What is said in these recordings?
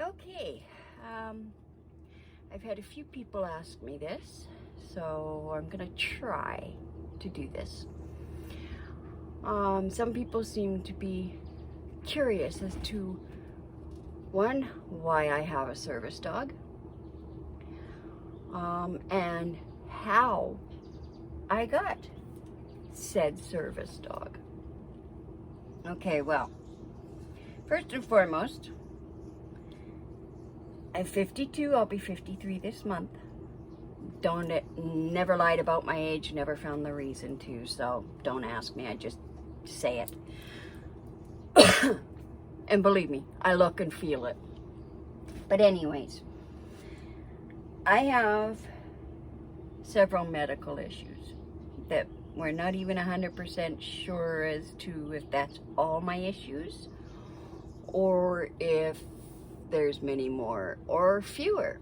Okay, I've had a few people ask me this, so I'm gonna try to do this. Some people seem to be curious as to, one, why I have a service dog, and how I got said service dog. Okay, well, first and foremost, I'm 52, I'll be 53 this month. Never lied about my age, never found the reason to, so don't ask me, I just say it. And believe me, I look and feel it. But anyways, I have several medical issues that we're not even 100% sure as to if that's all my issues or if there's many more or fewer.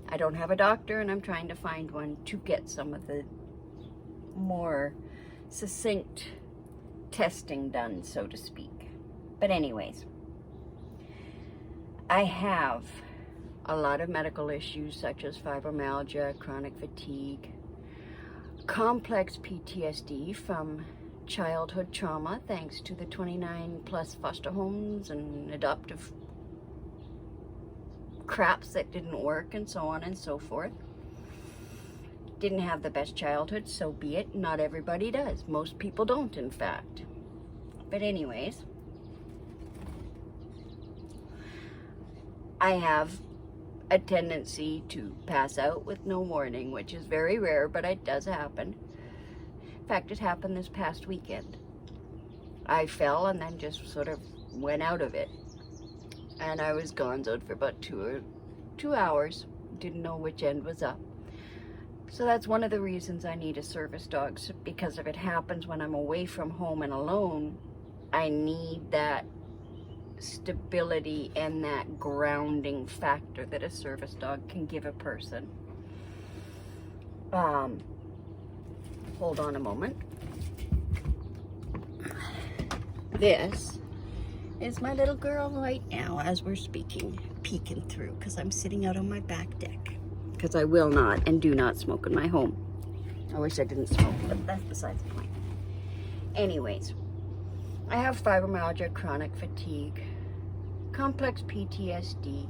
I don't have a doctor, and I'm trying to find one to get some of the more succinct testing done, so to speak. But anyways, I have a lot of medical issues such as fibromyalgia, chronic fatigue, complex PTSD from childhood trauma thanks to the 29 plus foster homes and adoptive craps that didn't work and so on and so forth. Didn't have the best childhood, so be it. Not everybody does. Most people don't, in fact. But anyways, I have a tendency to pass out with no warning, which is very rare, but it does happen. In fact, it happened this past weekend. I fell and then just sort of went out of it. And I was gonzoed for about two hours. Didn't know which end was up. So that's one of the reasons I need a service dog, because if it happens when I'm away from home and alone, I need that stability and that grounding factor that a service dog can give a person. Hold on a moment. This is my little girl right now as we're speaking, peeking through, because I'm sitting out on my back deck, because I will not and do not smoke in my home. I wish I didn't smoke, but that's besides the point. Anyways, I have fibromyalgia, chronic fatigue, complex PTSD.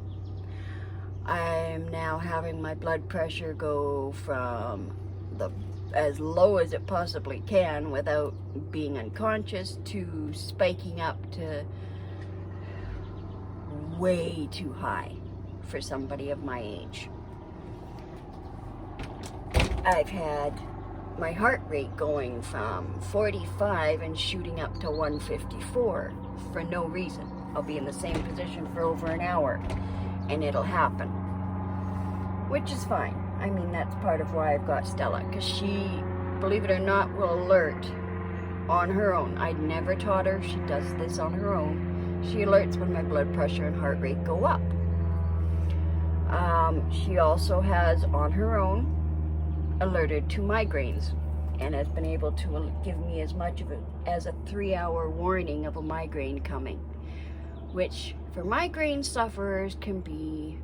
I'm now having my blood pressure go from as low as it possibly can without being unconscious to spiking up to way too high for somebody of my age. I've had my heart rate going from 45 and shooting up to 154 for no reason. I'll be in the same position for over an hour and it'll happen, which is fine. I mean, that's part of why I've got Stella, because she, believe it or not, will alert on her own. I never taught her. She does this on her own. She alerts when my blood pressure and heart rate go up. She also has, on her own, alerted to migraines and has been able to give me as much of it as a 3-hour warning of a migraine coming, which for migraine sufferers can be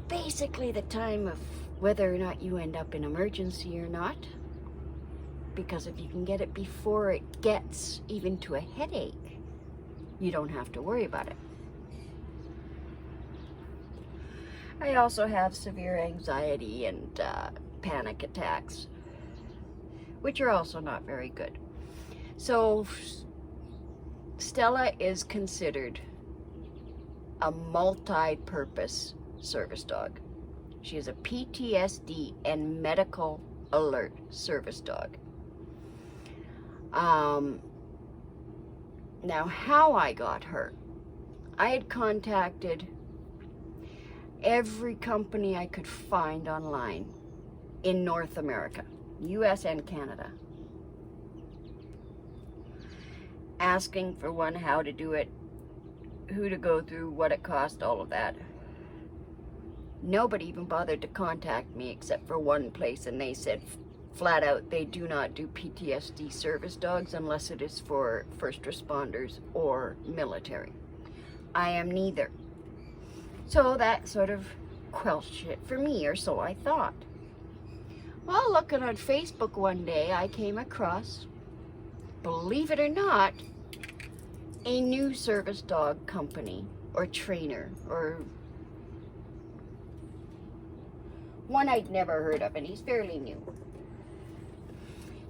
basically the time of whether or not you end up in emergency or not, because if you can get it before it gets even to a headache, you don't have to worry about it. I also have severe anxiety and panic attacks, which are also not very good. So Stella is considered a multi-purpose service dog. She is a PTSD and medical alert service dog. Now, how I got her, I had contacted every company I could find online in North America, US and Canada, asking for one, how to do it, who to go through, what it cost, all of that. Nobody even bothered to contact me except for one place, and they said flat out they do not do PTSD service dogs unless it is for first responders or military. I am neither. So that sort of quelled it for me, or so I thought. Well, looking on Facebook one day, I came across, believe it or not, a new service dog company or trainer, or one I'd never heard of, and he's fairly new.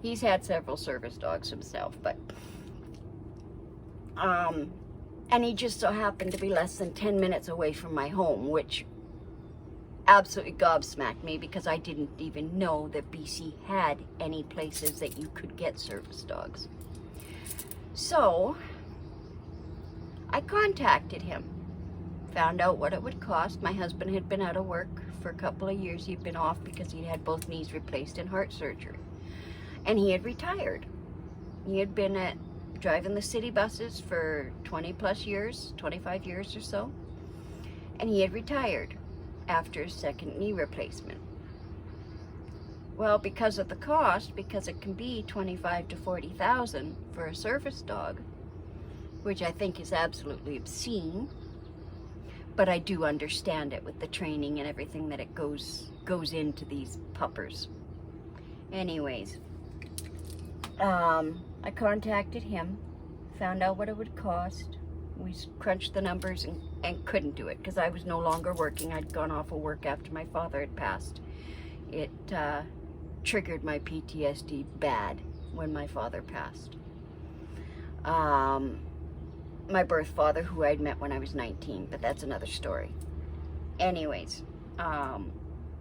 He's had several service dogs himself, but and he just so happened to be less than 10 minutes away from my home, which absolutely gobsmacked me because I didn't even know that BC had any places that you could get service dogs. So I contacted him, found out what it would cost. My husband had been out of work for a couple of years. He'd been off because he'd had both knees replaced and heart surgery. And he had retired. He had been driving the city buses for 20 plus years, 25 years or so. And he had retired after his second knee replacement. Well, because of the cost, because it can be $25,000 to $40,000 for a service dog, which I think is absolutely obscene, but I do understand it with the training and everything that it goes into these puppers. Anyways, I contacted him, found out what it would cost. We crunched the numbers and couldn't do it because I was no longer working. I'd gone off of work after my father had passed. It triggered my PTSD bad when my father passed. My birth father, who I'd met when I was 19, but that's another story. Anyways,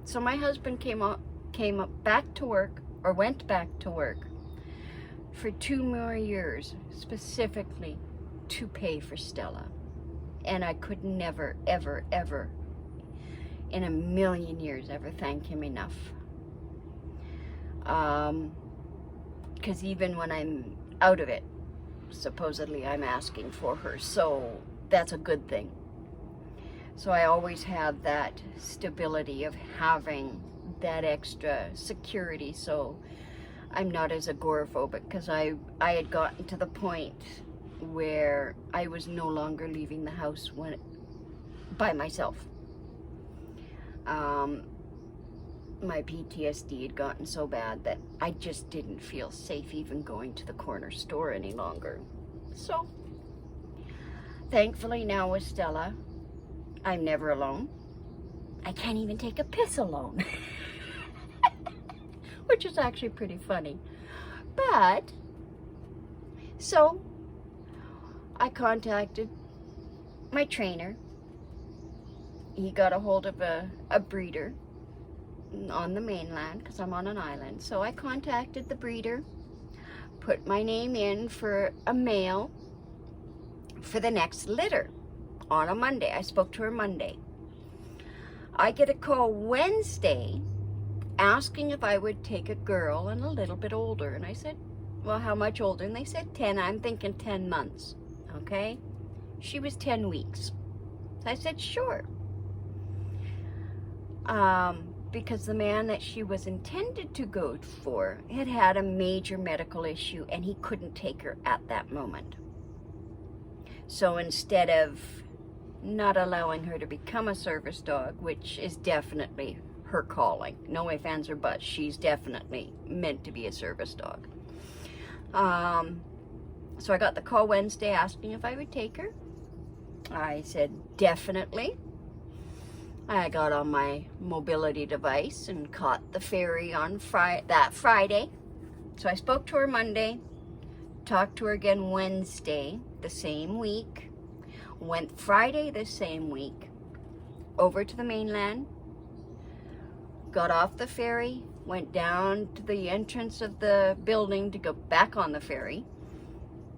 so my husband came back to work, or went back to work, for 2 more years, specifically to pay for Stella. And I could never, ever, ever, in a million years, ever thank him enough. Because even when I'm out of it, supposedly I'm asking for her, so that's a good thing. So I always have that stability of having that extra security, so I'm not as agoraphobic, because I had gotten to the point where I was no longer leaving the house by myself. My PTSD had gotten so bad that I just didn't feel safe even going to the corner store any longer. So, thankfully now with Stella, I'm never alone. I can't even take a piss alone. Which is actually pretty funny. But, so, I contacted my trainer. He got a hold of a breeder on the mainland, because I'm on an island. So I contacted the breeder, put my name in for a male for the next litter on a Monday. I spoke to her Monday. I get a call Wednesday asking if I would take a girl and a little bit older. And I said, well, how much older? And they said 10. I'm thinking 10 months. Okay? She was 10 weeks. So I said, sure. Because the man that she was intended to go for had a major medical issue and he couldn't take her at that moment. So instead of not allowing her to become a service dog, which is definitely her calling, no ifs, ands, or buts, she's definitely meant to be a service dog. So I got the call Wednesday asking if I would take her. I said, definitely. I got on my mobility device and caught the ferry on that Friday. So I spoke to her Monday, talked to her again Wednesday the same week, went Friday the same week over to the mainland, got off the ferry, went down to the entrance of the building to go back on the ferry,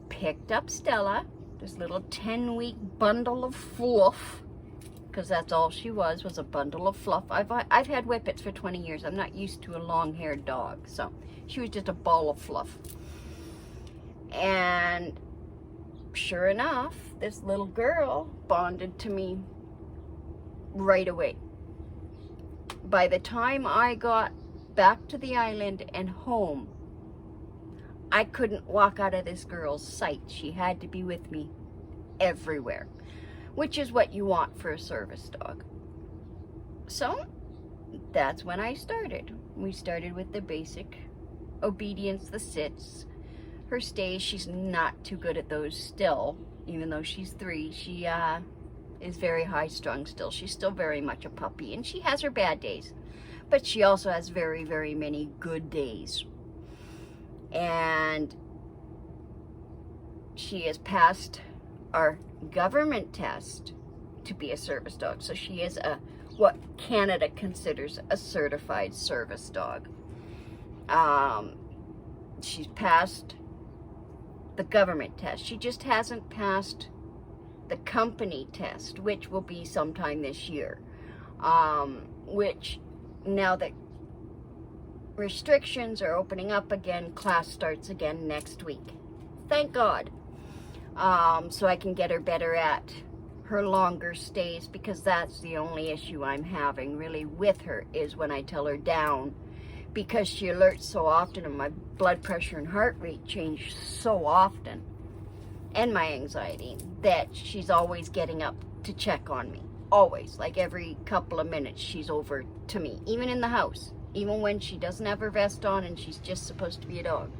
picked up Stella, this little 10-week bundle of fluff, because that's all she was a bundle of fluff. I've had whippets for 20 years. I'm not used to a long-haired dog, so she was just a ball of fluff. And sure enough, this little girl bonded to me right away. By the time I got back to the island and home, I couldn't walk out of this girl's sight. She had to be with me everywhere. which is what you want for a service dog. So that's when I started. We started with the basic obedience, the sits, her stays. She's not too good at those still, even though she's 3. She is very high strung still. She's still very much a puppy, and she has her bad days, but she also has very, very many good days. And she has passed our government test to be a service dog. So she is what Canada considers a certified service dog. She's passed the government test. She just hasn't passed the company test, which will be sometime this year. Which, now that restrictions are opening up again, class starts again next week. Thank God. So I can get her better at her longer stays, because that's the only issue I'm having really with her, is when I tell her down, because she alerts so often and my blood pressure and heart rate change so often, and my anxiety, that she's always getting up to check on me. Always. Like every couple of minutes she's over to me, even in the house, even when she doesn't have her vest on and she's just supposed to be a dog.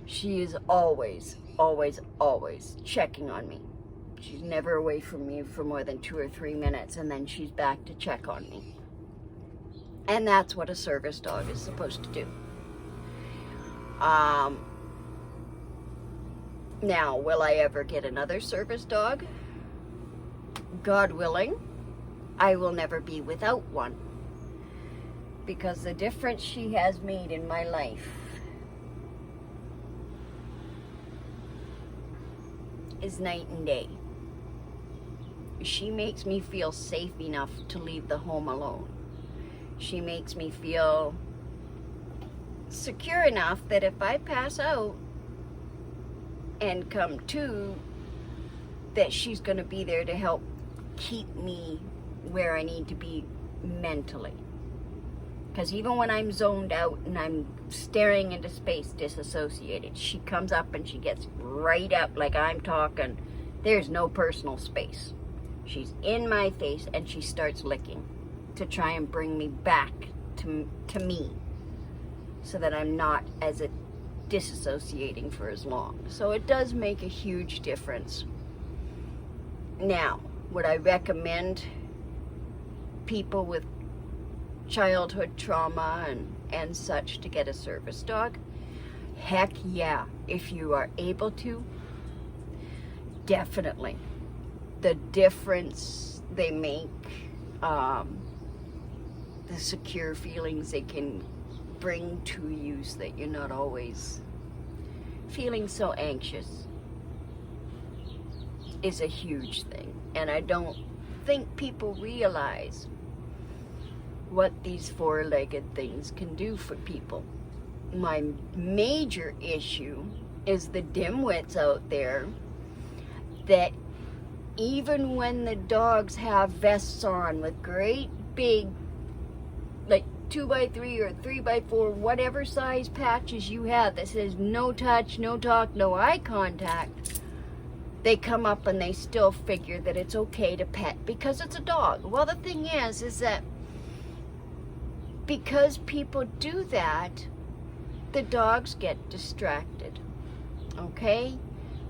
She is always, always, always checking on me. She's never away from me for more than 2 or 3 minutes, and then she's back to check on me. And that's what a service dog is supposed to do. Now, will I ever get another service dog? God willing, I will never be without one. Because the difference she has made in my life is night and day. She makes me feel safe enough to leave the home alone. She makes me feel secure enough that if I pass out and come to, that she's going to be there to help keep me where I need to be mentally. Because even when I'm zoned out and I'm staring into space disassociated, she comes up and she gets right up like I'm talking. There's no personal space. She's in my face and she starts licking to try and bring me back to me, so that I'm not as a disassociating for as long. So it does make a huge difference. Now, would I recommend people with childhood trauma and such to get a service dog? Heck yeah. If you are able to, definitely. The difference they make, the secure feelings they can bring to you, so that you're not always feeling so anxious, is a huge thing. And I don't think people realize what these 4-legged things can do for people. My major issue is the dimwits out there that even when the dogs have vests on with great big, like 2x3 or 3x4, whatever size patches you have that says no touch, no talk, no eye contact, they come up and they still figure that it's okay to pet because it's a dog. Well, the thing is that because people do that, the dogs get distracted. Okay?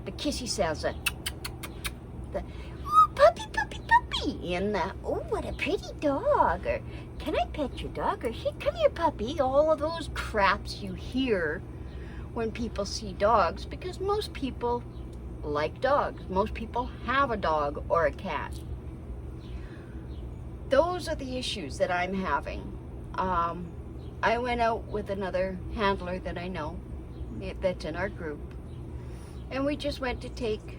The kissy sounds, the oh, puppy, puppy, puppy, and the oh, what a pretty dog, or can I pet your dog, or here, come here, puppy. All of those craps you hear when people see dogs, because most people like dogs. Most people have a dog or a cat. Those are the issues that I'm having. I went out with another handler that I know that's in our group, and we just went to take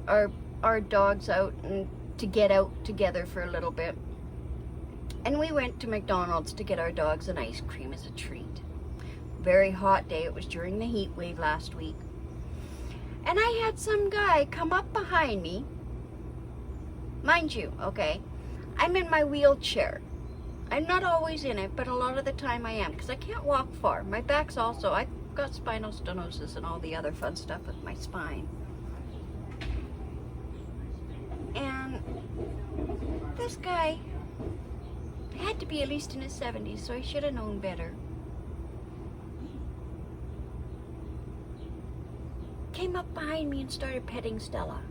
our dogs out and to get out together for a little bit. And we went to McDonald's to get our dogs an ice cream as a treat. Very hot day. It was during the heat wave last week. And I had some guy come up behind me. Mind you, okay, I'm in my wheelchair. I'm not always in it, but a lot of the time I am, because I can't walk far. My back's also, I've got spinal stenosis and all the other fun stuff with my spine. this guy had to be at least in his 70s, so he should have known better. Came up behind me and started petting Stella.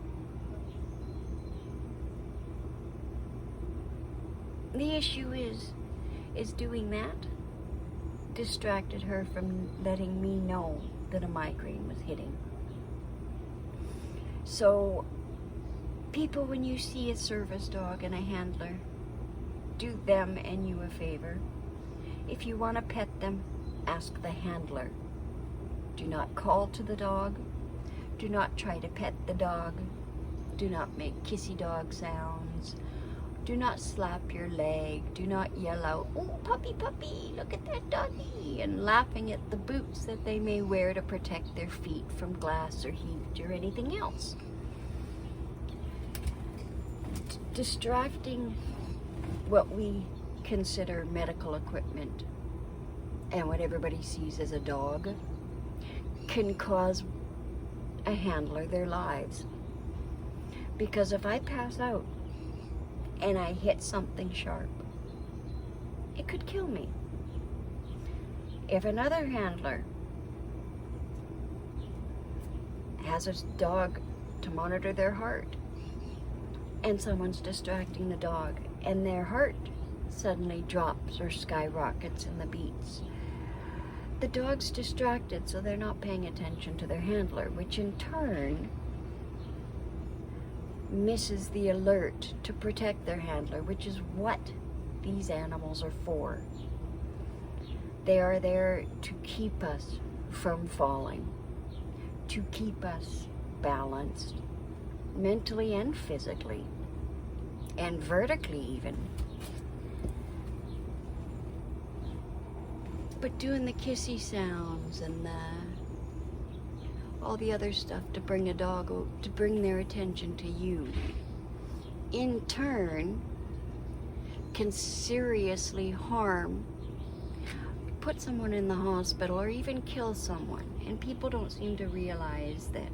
The issue is doing that distracted her from letting me know that a migraine was hitting. So, people, when you see a service dog and a handler, do them and you a favor. If you want to pet them, ask the handler. Do not call to the dog. Do not try to pet the dog. Do not make kissy dog sounds. Do not slap your leg. Do not yell out, "Oh, puppy, puppy, look at that doggy," and laughing at the boots that they may wear to protect their feet from glass or heat or anything else. Distracting what we consider medical equipment and what everybody sees as a dog can cause a handler their lives. Because if I pass out and I hit something sharp, it could kill me. If another handler has a dog to monitor their heart and someone's distracting the dog and their heart suddenly drops or skyrockets in the beats, the dog's distracted, so they're not paying attention to their handler, which in turn misses the alert to protect their handler, which is what these animals are for. They are there to keep us from falling, to keep us balanced, mentally and physically, and vertically even. But doing the kissy sounds and all the other stuff to bring a dog, to bring their attention to you, in turn can seriously harm, put someone in the hospital, or even kill someone. And people don't seem to realize that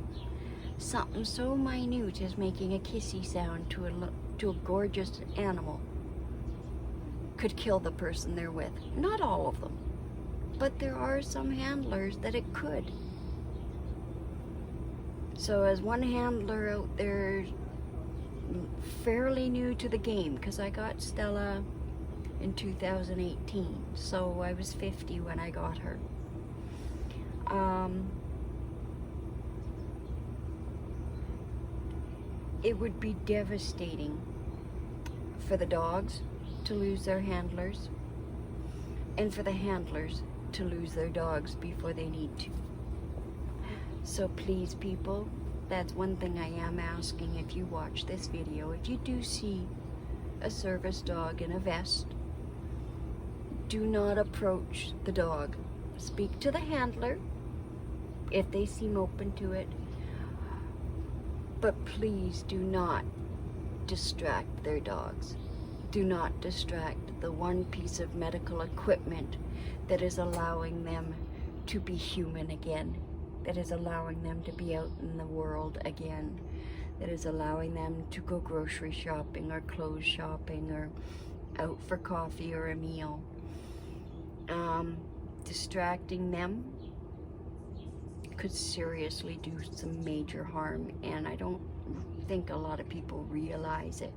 something so minute as making a kissy sound to a gorgeous animal could kill the person they're with. Not all of them, but there are some handlers that it could. So as one handler out there, fairly new to the game, because I got Stella in 2018, so I was 50 when I got her. It would be devastating for the dogs to lose their handlers, and for the handlers to lose their dogs before they need to. So please, people, that's one thing I am asking. If you watch this video, if you do see a service dog in a vest, do not approach the dog. Speak to the handler if they seem open to it, but please do not distract their dogs. Do not distract the one piece of medical equipment that is allowing them to be human again, that is allowing them to be out in the world again, that is allowing them to go grocery shopping or clothes shopping or out for coffee or a meal. Distracting them could seriously do some major harm, and I don't think a lot of people realize it.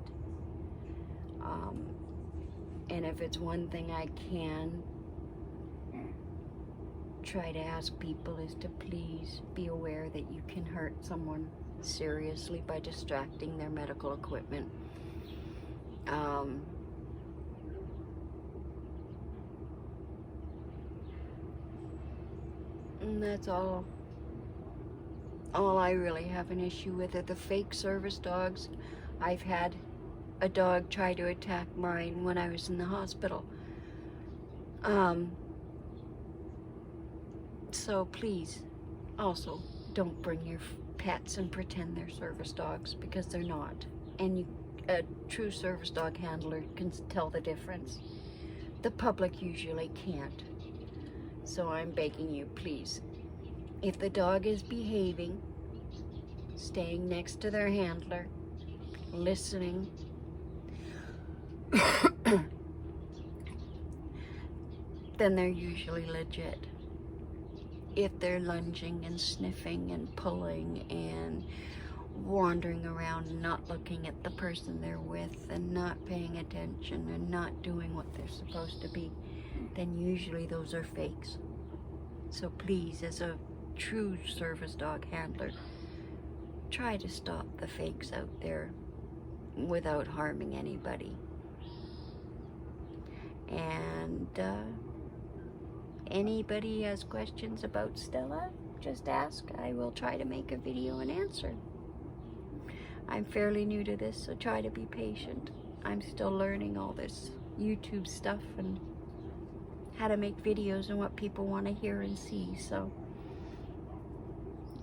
And if it's one thing I can try to ask people is to please be aware that you can hurt someone seriously by distracting their medical equipment. And that's all I really have an issue with are the fake service dogs. I've had a dog try to attack mine when I was in the hospital. So please, also, don't bring your pets and pretend they're service dogs, because they're not. And a true service dog handler can tell the difference. The public usually can't. So I'm begging you, please, if the dog is behaving, staying next to their handler, listening, then they're usually legit. If they're lunging and sniffing and pulling and wandering around and not looking at the person they're with and not paying attention and not doing what they're supposed to be, then usually those are fakes. So please, as a true service dog handler, try to stop the fakes out there without harming anybody. And anybody has questions about Stella, just ask. I will try to make a video and answer. I'm fairly new to this, so try to be patient. I'm still learning all this YouTube stuff and how to make videos and what people want to hear and see. So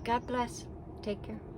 God bless. Take care.